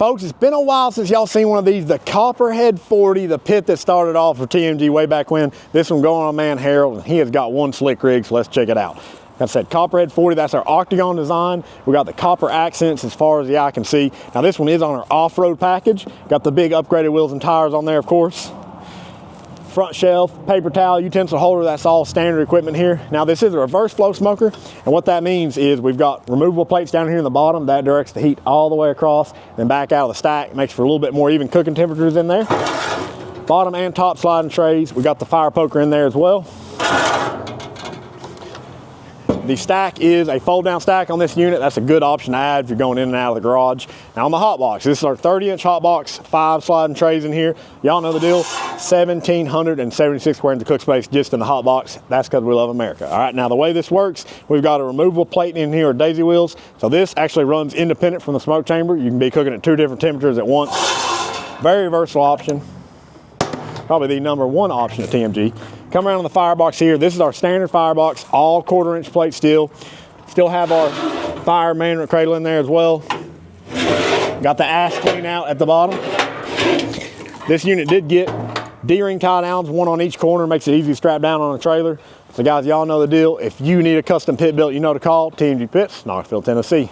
Folks, it's been a while since y'all seen one of these, the Copperhead 40, the pit that started off for TMG way back when. This one going on man Harold, and he has got one slick rig, so let's check it out. Like I said, Copperhead 40, that's our octagon design. We got the copper accents as far as the eye can see. Now this one is on our off-road package. Got the big upgraded wheels and tires on there, of course. Front shelf, paper towel, utensil holder, that's all standard equipment here. Now this is a reverse flow smoker, and what that means is we've got removable plates down here in the bottom that directs the heat all the way across, then back out of the stack. Makes for a little bit more even cooking temperatures in there. Bottom and top sliding trays. We got the fire poker in there as well. The stack is a fold down stack on this unit. That's a good option to add if you're going in and out of the garage. Now on the hot box, this is our 30-inch hot box, 5 sliding trays in here. Y'all know the deal, 1,776 square inches of cook space just in the hot box. That's because we love America. All right, now the way this works, we've got a removable plate in here, or daisy wheels. So this actually runs independent from the smoke chamber. You can be cooking at 2 different temperatures at once. Very versatile option. Probably the #1 option at TMG. Come around on the firebox here. This is our standard firebox, all 1/4-inch plate steel. Still have our fire management cradle in there as well. Got the ash clean out at the bottom. This unit did get D-ring tie downs, 1 on each corner, makes it easy to strap down on a trailer. So guys, y'all know the deal. If you need a custom pit built, you know to call TMG Pits, Knoxville, Tennessee.